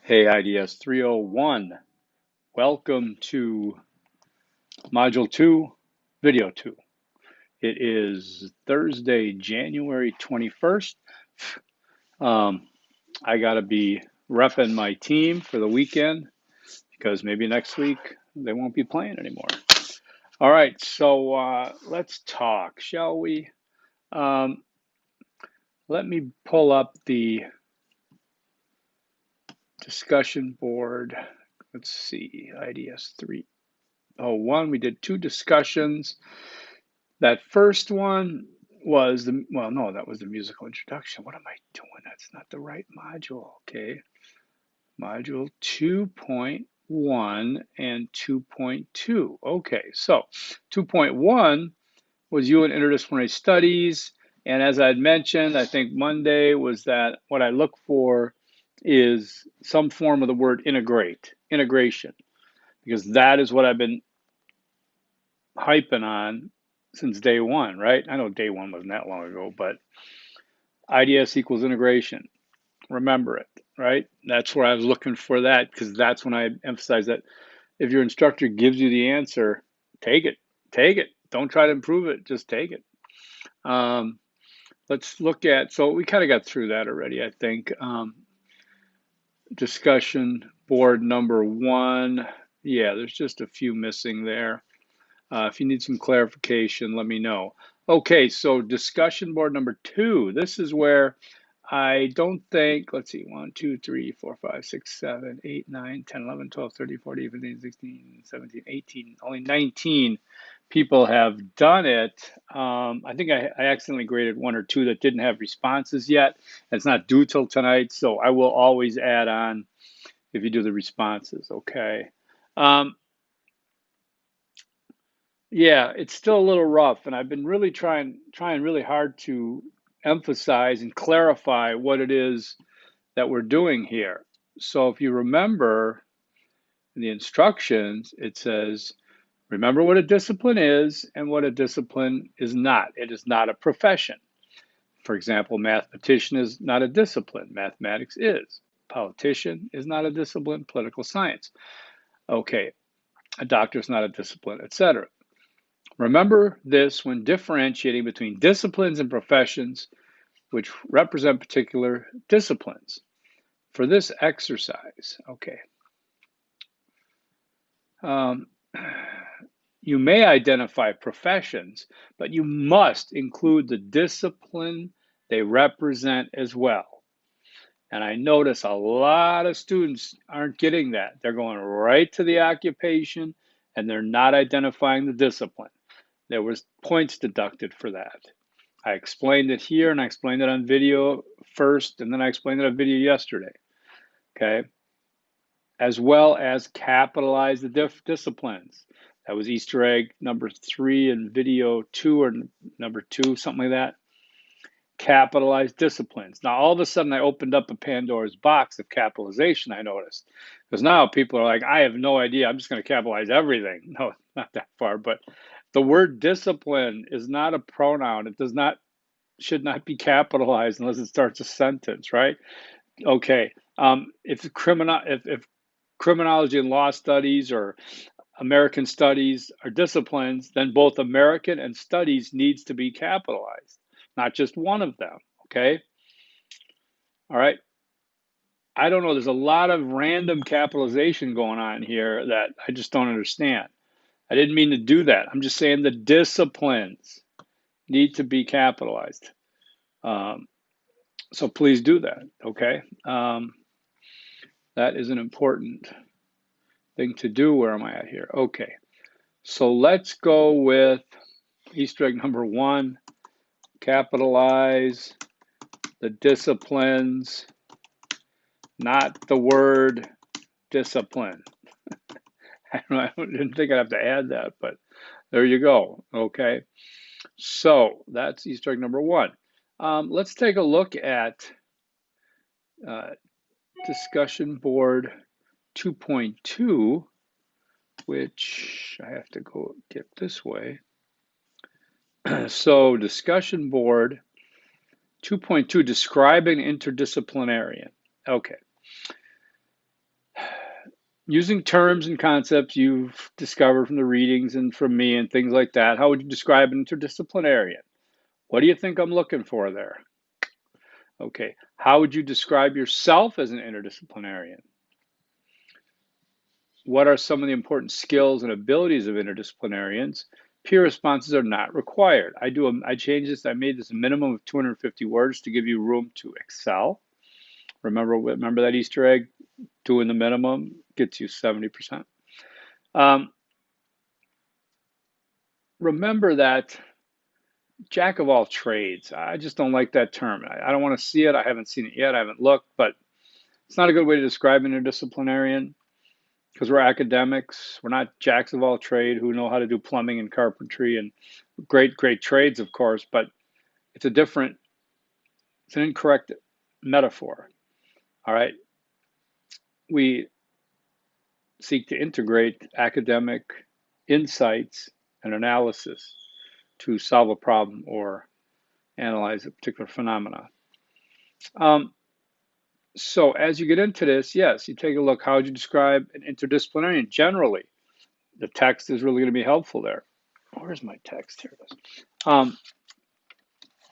Hey, IDS 301. Welcome to Module 2, Video 2. It is Thursday, January 21st. I got to be repping my team for the weekend because maybe next week they won't be playing anymore. All right, so let's talk, shall we? Let me pull up the discussion board. Let's see, IDS 301. We did 2 discussions. That first one was that was the musical introduction. What am I doing? That's not the right module. Okay. Module 2.1 and 2.2. Okay, so 2.1 was you and interdisciplinary studies. And as I had mentioned, I think Monday was that what I look for is some form of the word integration, because that is what I've been hyping on since day one, right? I know day one wasn't that long ago, but IDS equals integration. Remember it, right? That's where I was looking for that, because that's when I emphasize that if your instructor gives you the answer, take it. Take it. Don't try to improve it. Just take it. Let's look at, so we kind of got through that already, I think. Discussion board number 1. Yeah, there's just a few missing there. If you need some clarification, let me know. Okay, so discussion board number 2. This is where I don't think, let's see, 1, 2, 3, 4, 5, 6, 7, 8, 9, 10, 11, 12, 13, 14, 15, 16, 17, 18, only 19 people have done it. I think I accidentally graded 1 or 2 that didn't have responses yet. It's not due till tonight, so I will always add on if you do the responses, okay? Yeah, it's still a little rough, and I've been really trying really hard to emphasize and clarify what it is that we're doing here. So if you remember in the instructions, it says, remember what a discipline is and what a discipline is not. It is not a profession. For example, mathematician is not a discipline. Mathematics is. Politician is not a discipline. Political science. Okay, a doctor is not a discipline, etc. Remember this when differentiating between disciplines and professions, which represent particular disciplines. For this exercise, okay, you may identify professions, but you must include the discipline they represent as well. And I notice a lot of students aren't getting that. They're going right to the occupation and they're not identifying the discipline. There was points deducted for that. I explained it here and I explained it on video first, and then I explained it on video yesterday, okay? As well as capitalize the disciplines. That was Easter egg number 3 in video 2 or number 2, something like that. Capitalize disciplines. Now, all of a sudden, I opened up a Pandora's box of capitalization, I noticed. Because now people are like, I have no idea. I'm just going to capitalize everything. No, not that far. But the word discipline is not a pronoun. It should not be capitalized unless it starts a sentence, right? Okay. If criminology and law studies or American studies are disciplines, then both American and studies needs to be capitalized, not just one of them, okay? All right. I don't know, there's a lot of random capitalization going on here that I just don't understand. I didn't mean to do that. I'm just saying the disciplines need to be capitalized. So please do that, okay? That is an important thing to do. Where am I at here? Okay, so let's go with Easter egg number 1, capitalize the disciplines, not the word discipline. I didn't think I'd have to add that, but there you go, okay? So that's Easter egg number 1. Let's take a look at discussion board 2.2, which I have to go get this way. So discussion board 2.2, describing interdisciplinarian. Okay. Using terms and concepts you've discovered from the readings and from me and things like that, how would you describe an interdisciplinarian? What do you think I'm looking for there? Okay, how would you describe yourself as an interdisciplinarian? What are some of the important skills and abilities of interdisciplinarians? Peer responses are not required. I changed this, I made this a minimum of 250 words to give you room to excel. Remember that Easter egg? Doing the minimum gets you 70%. Remember that jack of all trades. I just don't like that term. I don't want to see it. I haven't seen it yet. I haven't looked, but it's not a good way to describe an interdisciplinarian because we're academics. We're not jacks of all trade who know how to do plumbing and carpentry and great trades, of course, but it's an incorrect metaphor. All right. We seek to integrate academic insights and analysis to solve a problem or analyze a particular phenomena. So as you get into this, yes, you take a look, how would you describe an interdisciplinarian generally? The text is really going to be helpful there. Where's my text? Here it is.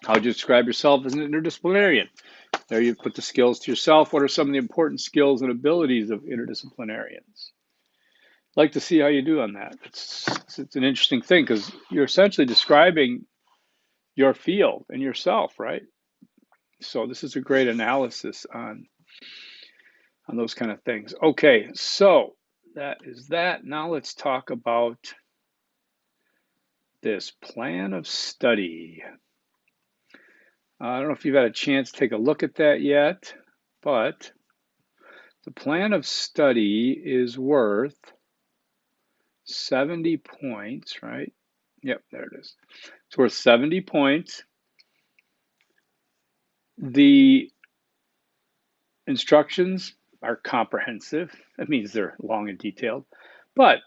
How would you describe yourself as an interdisciplinarian? There you put the skills to yourself. What are some of the important skills and abilities of interdisciplinarians? I'd like to see how you do on that. It's an interesting thing because you're essentially describing your field and yourself, right? So this is a great analysis on those kind of things. Okay, so that is that. Now let's talk about this plan of study. I don't know if you've had a chance to take a look at that yet, but the plan of study is worth 70 points, right? Yep, there it is. It's worth 70 points. The instructions are comprehensive. That means they're long and detailed. But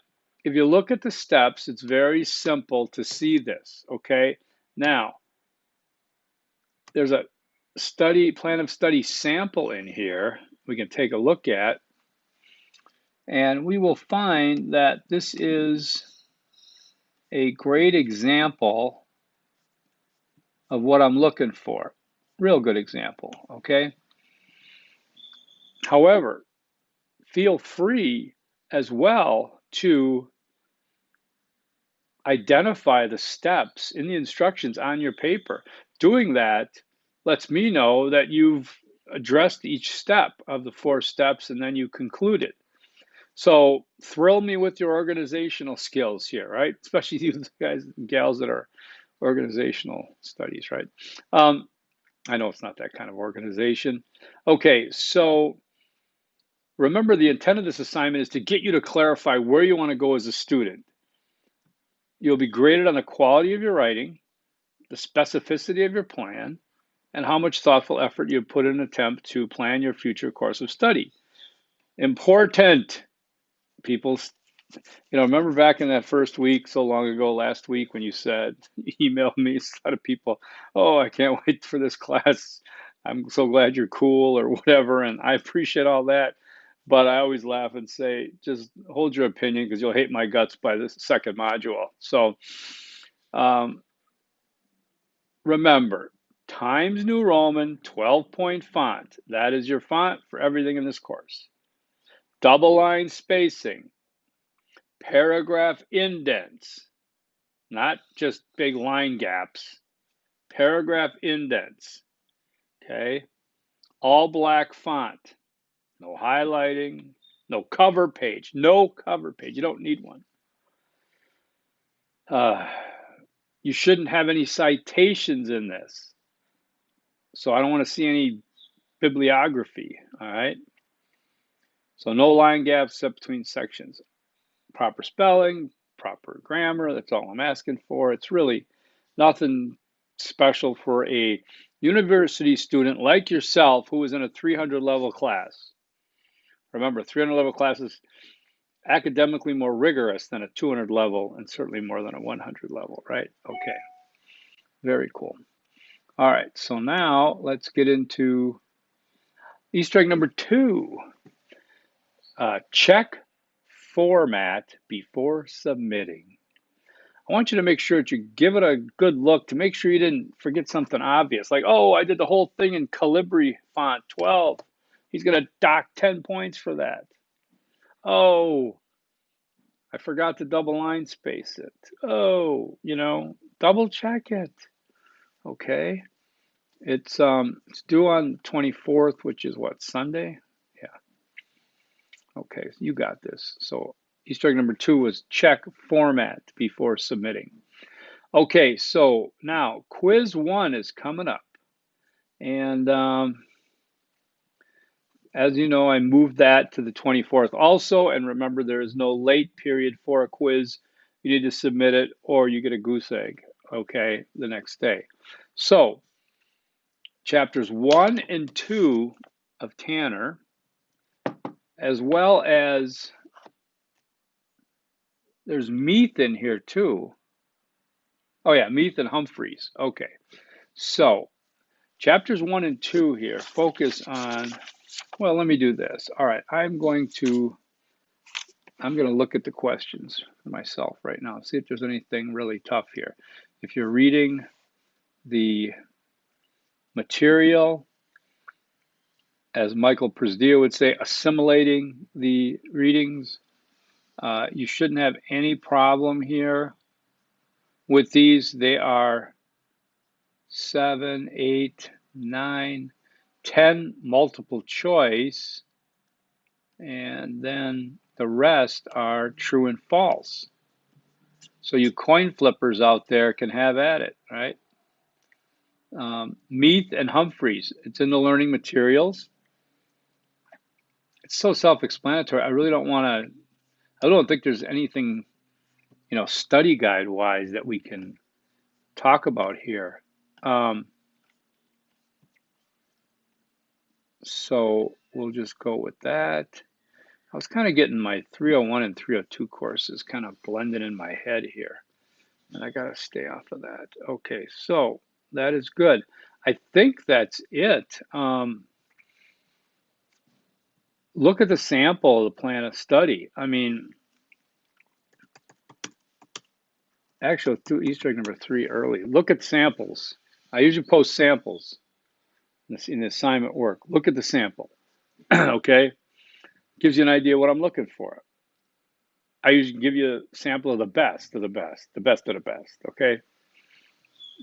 if you look at the steps, it's very simple to see this, okay? Now, there's a plan of study sample in here we can take a look at, and we will find that this is a great example of what I'm looking for. Real good example, okay? However, feel free as well to identify the steps in the instructions on your paper. Doing that lets me know that you've addressed each step of the 4 steps and then you concluded. So thrill me with your organizational skills here, right? Especially you guys and gals that are organizational studies, right? I know it's not that kind of organization. Okay, so remember the intent of this assignment is to get you to clarify where you want to go as a student. You'll be graded on the quality of your writing, the specificity of your plan, and how much thoughtful effort you put in an attempt to plan your future course of study. Important, people. Remember back in that first week, so long ago, last week, when you said, emailed me, a lot of people, oh, I can't wait for this class. I'm so glad you're cool or whatever. And I appreciate all that. But I always laugh and say, just hold your opinion because you'll hate my guts by the second module. So remember, Times New Roman 12-point font. That is your font for everything in this course. Double line spacing. Paragraph indents, not just big line gaps. Paragraph indents, okay? All black font. No highlighting, no cover page. No cover page. You don't need one. You shouldn't have any citations in this. So I don't want to see any bibliography, all right? So no line gaps except between sections. Proper spelling, proper grammar, that's all I'm asking for. It's really nothing special for a university student like yourself who is in a 300 level class. Remember, 300 level class is academically more rigorous than a 200 level and certainly more than a 100 level, right? Okay, very cool. All right, so now let's get into Easter egg number 2. Check format before submitting. I want you to make sure that you give it a good look to make sure you didn't forget something obvious. Like, oh, I did the whole thing in Calibri font 12. He's going to dock 10 points for that. Oh, I forgot to double line space it. Oh, double check it. Okay. It's due on 24th, which is what, Sunday? Yeah. Okay, so you got this. So Easter egg number 2 was check format before submitting. Okay, so now quiz 1 is coming up. And as you know, I moved that to the 24th also. And remember, there is no late period for a quiz. You need to submit it or you get a goose egg, okay, the next day. So chapters 1 and 2 of Tanner, as well as there's Meath in here too. Oh yeah, Meath and Humphreys. Okay, so chapters 1 and 2 here focus on, well, let me do this. All right, I'm going to look at the questions for myself right now, see if there's anything really tough here. If you're reading the material, as Michael Presidio would say, assimilating the readings, you shouldn't have any problem here with these. They are 7, 8, 9, 10 multiple choice, and then the rest are true and false. So you coin flippers out there can have at it, right? Meath and Humphreys, it's in the learning materials. It's so self-explanatory. I don't think there's anything, study guide wise that we can talk about here. So we'll just go with that. I was kind of getting my 301 and 302 courses kind of blending in my head here. And I got to stay off of that. Okay, so that is good. I think that's it. Look at the sample of the plan of study. I mean, actually, do Easter egg number 3 early. Look at samples. I usually post samples in the assignment work. Look at the sample, okay? Gives you an idea what I'm looking for. I usually give you a sample of the best of the best, the best of the best, okay?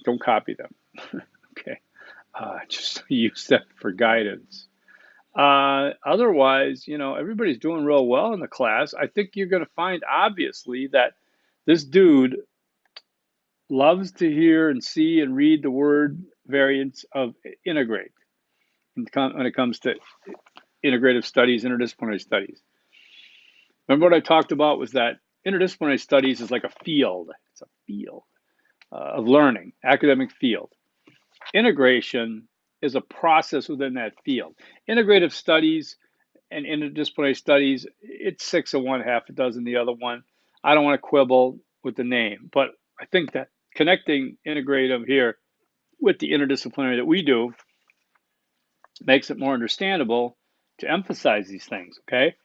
Don't copy them, okay? Just use that for guidance. Otherwise, everybody's doing real well in the class. I think you're going to find, obviously, that this dude loves to hear and see and read the word variants of integrate when it comes to integrative studies, interdisciplinary studies. Remember what I talked about was that interdisciplinary studies is like a field. It's a field of learning, academic field. Integration is a process within that field. Integrative studies and interdisciplinary studies, it's 6 of one, half a dozen the other one. I don't want to quibble with the name, but I think that connecting integrative here with the interdisciplinary that we do makes it more understandable to emphasize these things, okay?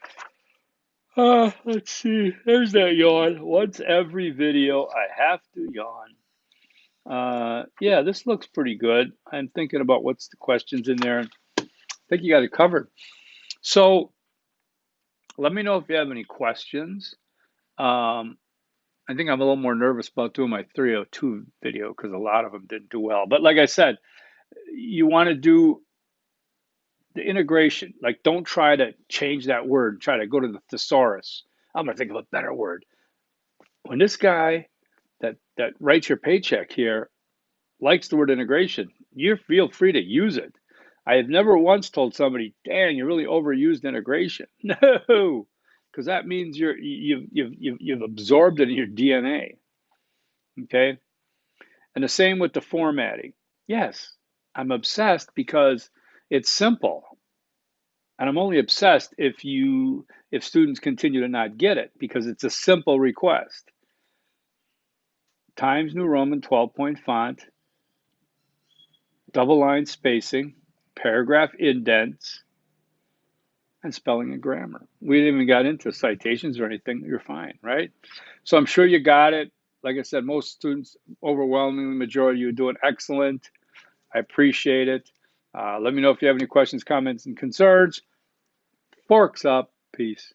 Let's see. There's that yawn. Once every video, I have to yawn. Yeah, this looks pretty good. I'm thinking about what's the questions in there. I think you got it covered. So let me know if you have any questions. I think I'm a little more nervous about doing my 302 video because a lot of them didn't do well. But like I said, you want to do the integration. Like, don't try to change that word. Try to go to the thesaurus. I'm going to think of a better word. When this guy that writes your paycheck here likes the word integration, you feel free to use it. I have never once told somebody, "Dan, you really overused integration." No, because that means you've absorbed it in your DNA. Okay, and the same with the formatting. Yes, I'm obsessed because it's simple. And I'm only obsessed if students continue to not get it because it's a simple request. Times New Roman 12-point font, double line spacing, paragraph indents, and spelling and grammar. We didn't even got into citations or anything. You're fine, right? So I'm sure you got it. Like I said, most students, overwhelmingly majority, you're doing excellent. I appreciate it. Let me know if you have any questions, comments, and concerns. Forks up. Peace.